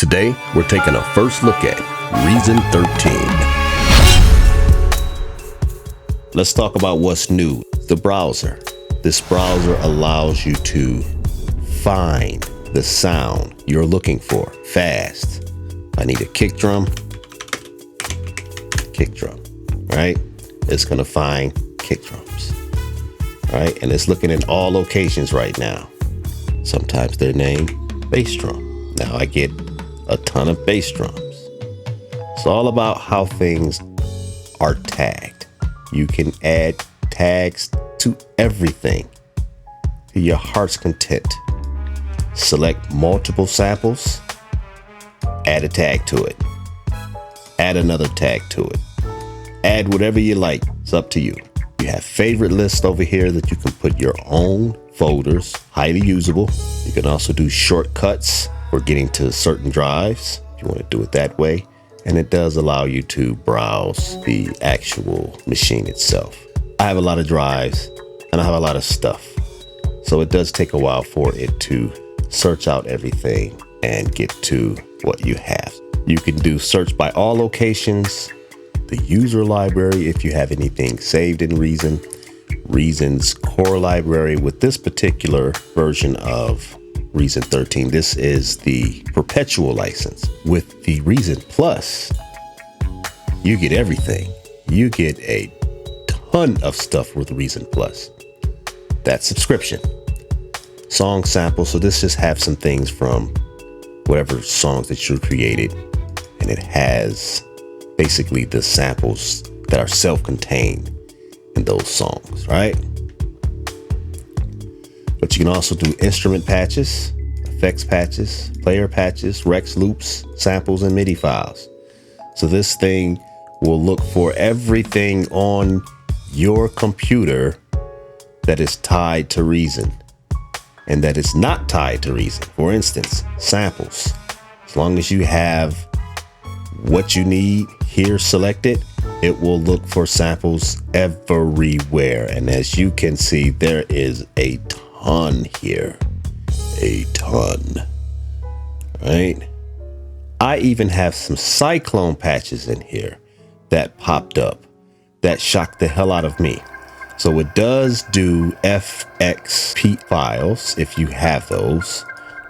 Today, we're taking a first look at Reason 13. Let's talk about what's new. The browser. This browser allows you to find the sound you're looking for fast. I need a kick drum, right? It's going to find kick drums, right? And it's looking at all locations right now. Sometimes they're named bass drum. Now I get a ton of bass drums. It's all about how things are tagged. You can add tags to everything to your heart's content. Select multiple samples, add a tag to it, add another tag to it, add whatever you like. It's up to you. You have favorite lists over here that you can put your own folders, highly usable. You can also do shortcuts for getting to certain drives if you want to do it that way. And it does allow you to browse the actual machine itself. I have a lot of drives and I have a lot of stuff. So it does take a while for it to search out everything and get to what you have. You can do search by all locations, the user library if you have anything saved in Reason, Reason's core library. With this particular version of Reason 13, this is the perpetual license. With the Reason Plus, you get everything. You get a ton of stuff with Reason Plus. That subscription. Song samples. So this just have some things from whatever songs that you created. And it has basically the samples that are self-contained in those songs, right? But you can also do instrument patches, effects patches, player patches, Rex loops, samples, and MIDI files. So this thing will look for everything on your computer that is tied to Reason and that is not tied to Reason. For instance, samples. As long as you have what you need here selected, it will look for samples everywhere. And as you can see, there is a ton here, a ton, right? I even have some cyclone patches in here that popped up that shocked the hell out of me. So it does do FXP files if you have those,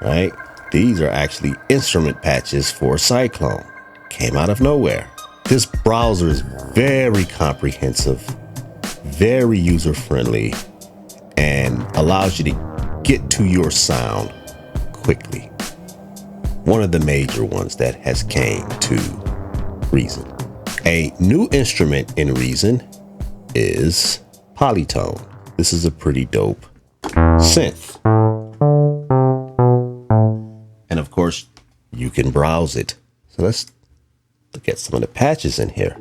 right? These are actually instrument patches for cyclone. Came out of nowhere. This browser is very comprehensive, very user-friendly, and allows you to get to your sound quickly. One of the major ones that has came to Reason. A new instrument in Reason is Polytone. This is a pretty dope synth. And of course, you can browse it. So let's look at some of the patches in here.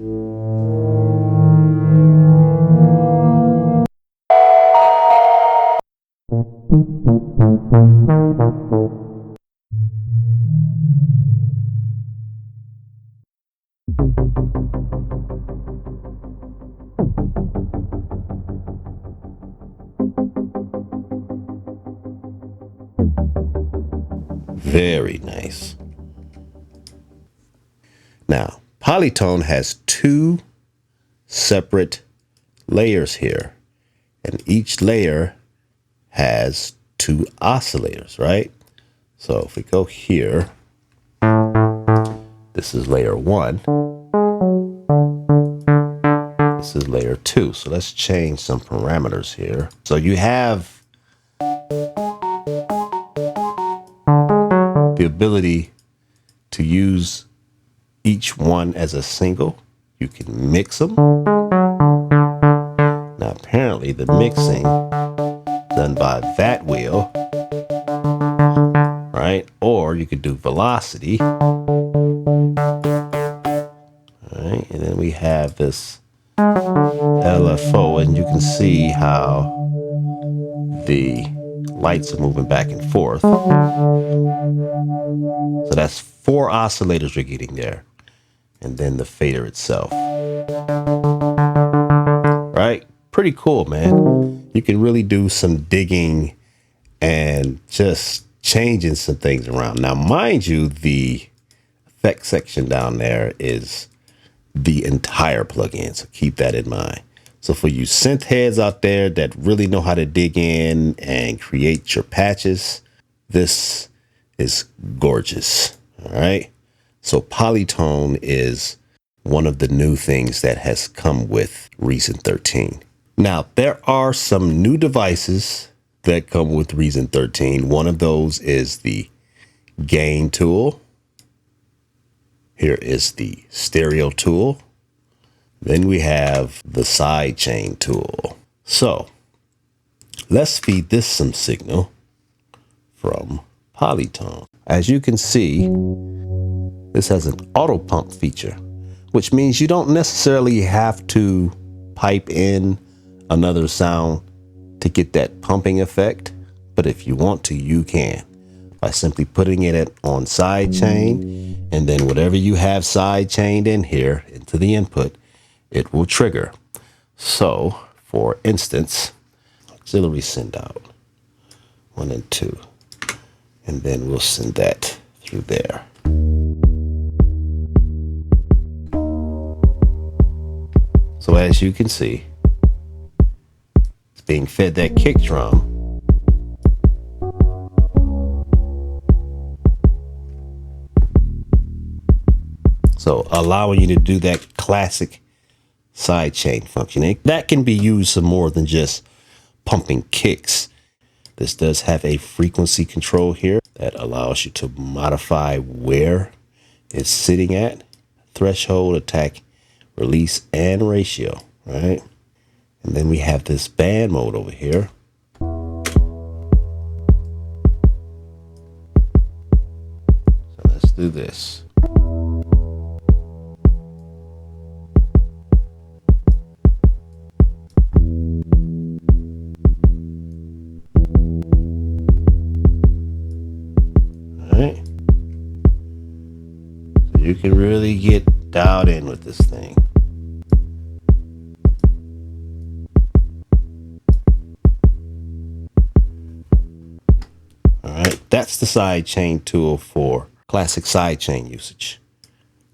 Very nice. Now, Polytone has two separate layers here, and each layer has two oscillators, right? So if we go here, this is layer 1. This is layer 2. So let's change some parameters here. So you have the ability to use each one as a single. You can mix them. Now apparently the mixing done by that wheel, right? Or you could do velocity. All right, and then we have this LFO, and you can see how the lights are moving back and forth. So that's 4 oscillators you're getting there. And then the fader itself. Right? Pretty cool, man. You can really do some digging and just changing some things around. Now, mind you, the effect section down there is the entire plugin. So keep that in mind. So for you synth heads out there that really know how to dig in and create your patches, this is gorgeous. All right. So Polytone is one of the new things that has come with Reason 13. Now, there are some new devices that come with Reason 13. One of those is the gain tool. Here is the stereo tool. Then we have the sidechain tool. So let's feed this some signal from Polytone. As you can see, this has an auto pump feature, which means you don't necessarily have to pipe in another sound to get that pumping effect. But if you want to, you can by simply putting it on sidechain, and then whatever you have sidechained in here into the input, it will trigger. So for instance, auxiliary send out 1 and 2, and then we'll send that through there. So as you can see, it's being fed that kick drum. So allowing you to do that classic sidechain functioning. That can be used for more than just pumping kicks. This does have a frequency control here that allows you to modify where it's sitting at, threshold, attack, release, and ratio, right? And then we have this band mode over here. So let's do this. So you can really get dialed in with this thing. All right, that's the sidechain tool for classic sidechain usage.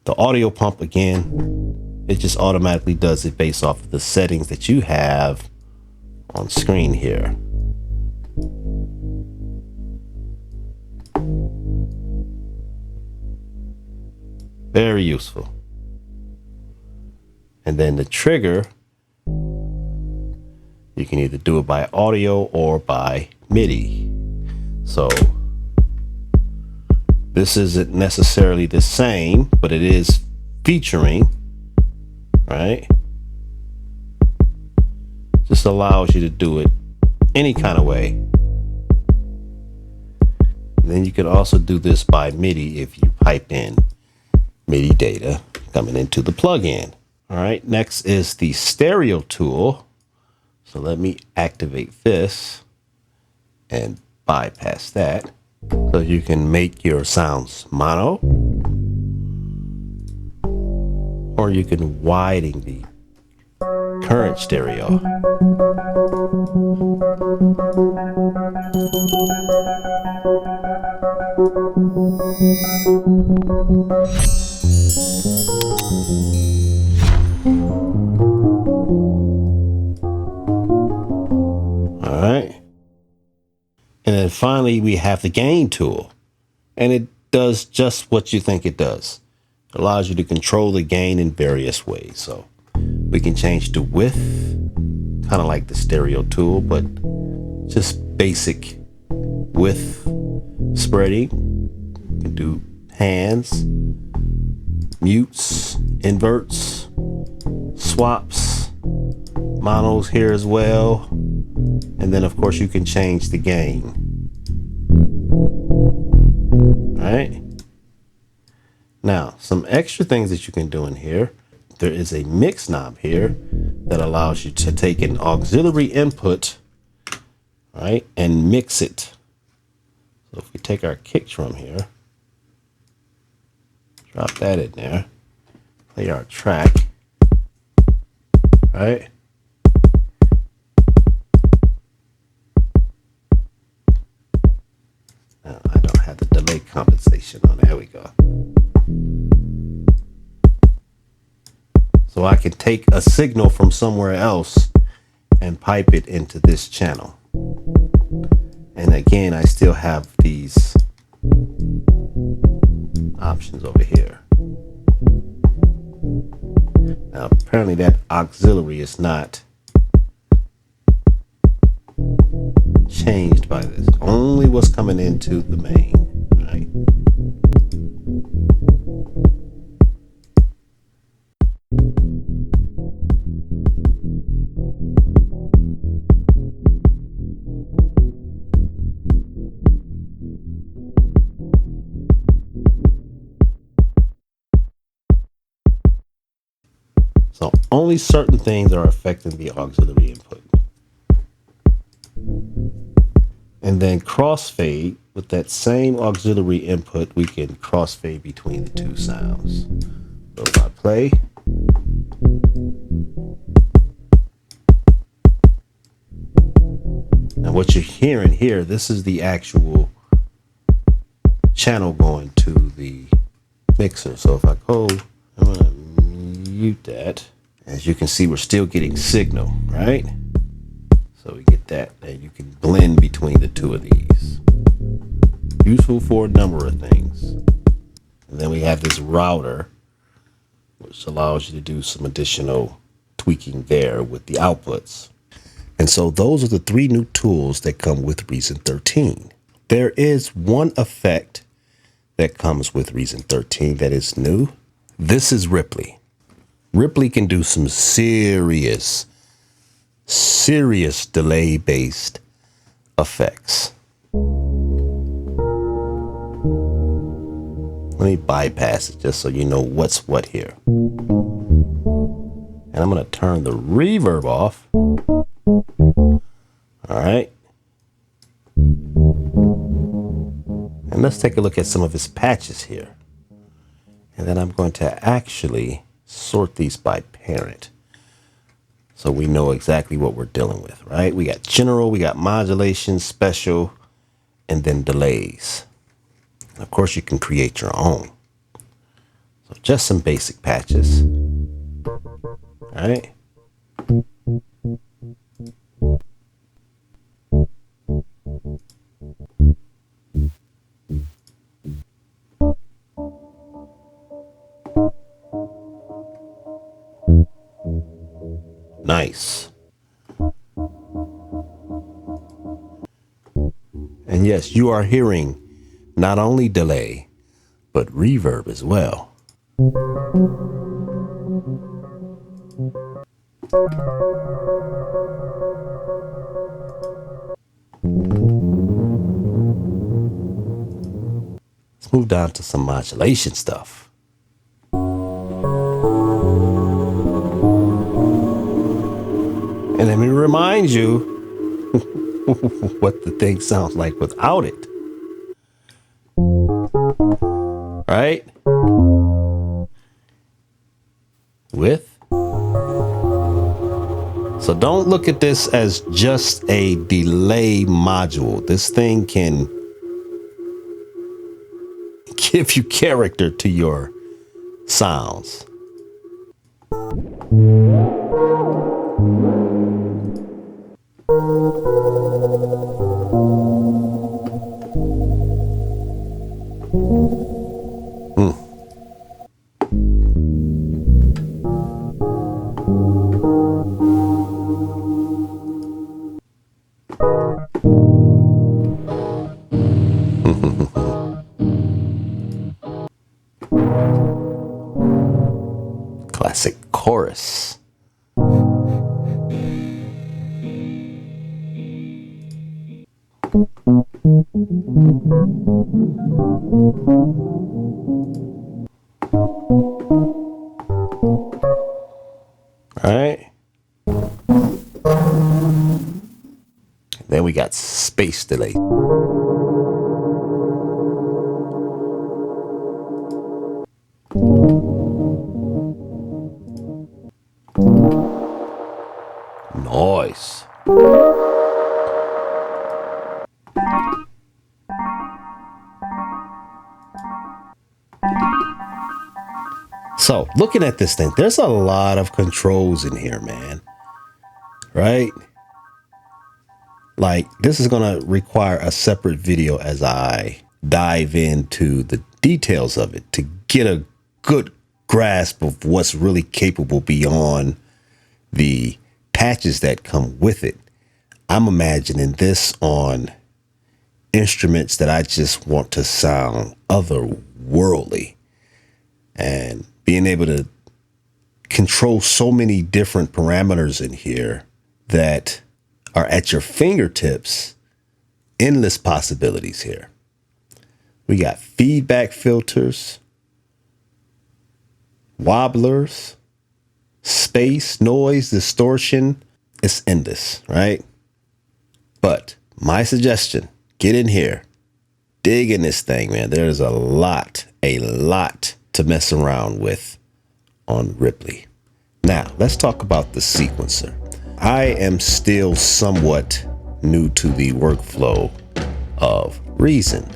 The audio pump, again, it just automatically does it based off of the settings that you have on screen here. Very useful. And then the trigger, you can either do it by audio or by MIDI. So this isn't necessarily the same, but it is featuring, right? Just allows you to do it any kind of way. And then you can also do this by MIDI if you pipe in MIDI data coming into the plugin. All right, next is the stereo tool. So let me activate this and bypass that. So you can make your sounds mono, or you can widen the current stereo. All right. And then finally, we have the gain tool, and it does just what you think it does. It allows you to control the gain in various ways. So we can change the width, kind of like the stereo tool, but just basic width spreading. You can do hands, mutes, inverts, swaps, monos here as well. And then of course you can change the gain. All right. Now, some extra things that you can do in here. There is a mix knob here that allows you to take an auxiliary input, right, and mix it. So if we take our kick drum here, drop that in there, play our track, right? Now, I don't have the delay compensation on. There we go. So I can take a signal from somewhere else and pipe it into this channel. And again, I still have these options over here. Now, apparently that auxiliary is not changed by this. Only what's coming into the main, right? So only certain things are affecting the auxiliary input. And then crossfade with that same auxiliary input, we can crossfade between the two sounds. So if I play, now what you're hearing here, this is the actual channel going to the mixer. So if I go, I'm gonna mute that. As you can see, we're still getting signal, right? So we get that, and you can blend between the two of these. Useful for a number of things. And then we have this router, which allows you to do some additional tweaking there with the outputs. And so those are the three new tools that come with Reason 13. There is one effect that comes with Reason 13 that is new. This is Ripley. Ripley can do some serious delay-based effects. Let me bypass it just so you know what's what here. And I'm going to turn the reverb off. All right. And let's take a look at some of his patches here. And then I'm going to actually sort these by parent, so we know exactly what we're dealing with, right? We got general, we got modulation, special, and then delays. And of course, you can create your own. So just some basic patches. All right. Nice. And yes, you are hearing not only delay, but reverb as well. Let's move down to some modulation stuff. And let me remind you what the thing sounds like without it. Right? With. So don't look at this as just a delay module. This thing can give you character to your sounds. Classic chorus. All right. Then we got space delay. Noise. So looking at this thing, there's a lot of controls in here, man. Right? Like, this is going to require a separate video as I dive into the details of it to get a good grasp of what's really capable beyond the patches that come with it. I'm imagining this on instruments that I just want to sound otherworldly, and being able to control so many different parameters in here that are at your fingertips. Endless possibilities here. We got feedback filters, wobblers, space, noise, distortion. It's endless, right? But my suggestion, get in here, dig in this thing, man. There's a lot to mess around with on Ripley. Now, let's talk about the sequencer. I am still somewhat new to the workflow of Reason,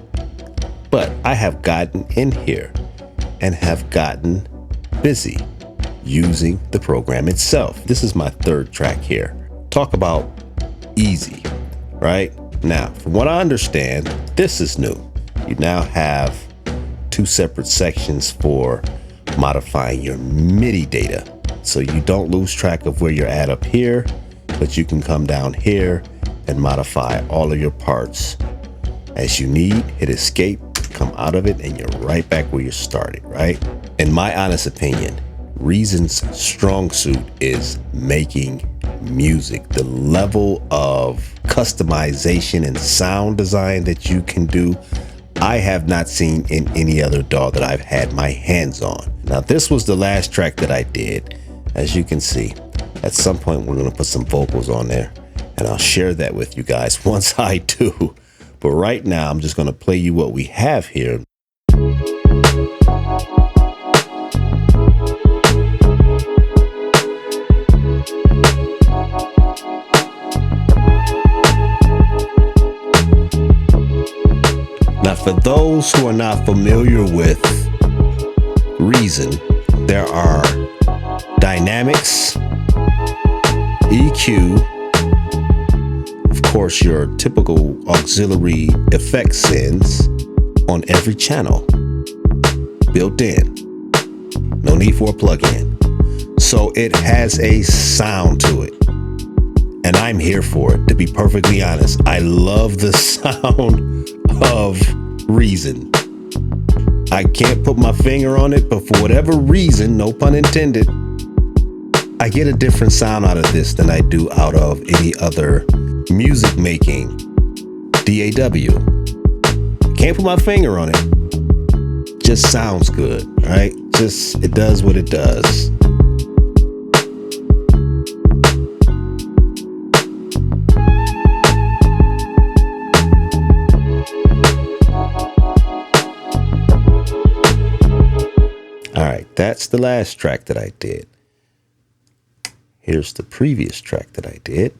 but I have gotten in here and have gotten busy using the program itself. This is my third track here. Talk about easy, right? Now, from what I understand, this is new. You now have two separate sections for modifying your MIDI data, so you don't lose track of where you're at up here, but you can come down here and modify all of your parts as you need. Hit escape, come out of it, and you're right back where you started, right? In my honest opinion, Reason's strong suit is making music. The level of customization and sound design that you can do, I have not seen in any other DAW that I've had my hands on. Now, this was the last track that I did. As you can see, at some point we're going to put some vocals on there, and I'll share that with you guys once I do. But right now, I'm just going to play you what we have here. Now, for those who are not familiar with Reason, there are dynamics, EQ, of course, your typical auxiliary effect sends on every channel, built in. No need for a plug-in. So it has a sound to it, and I'm here for it, to be perfectly honest. I love the sound of Reason. I can't put my finger on it, but for whatever reason, no pun intended, I get a different sound out of this than I do out of any other music making DAW. Can't put my finger on it. Just sounds good, right? Just, it does what it does. All right, that's the last track that I did. Here's the previous track that I did.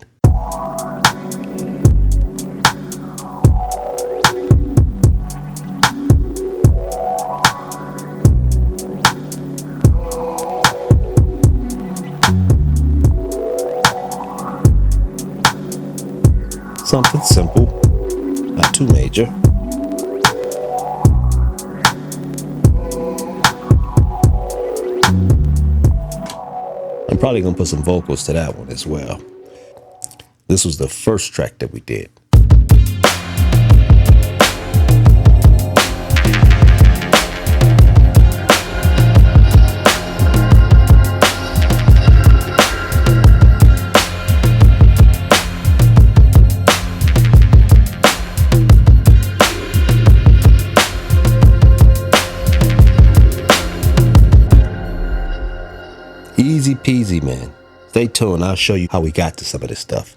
Something simple, not too major. I'm probably gonna put some vocals to that one as well. This was the first track that we did. Easy peasy, man. Stay tuned. I'll show you how we got to some of this stuff.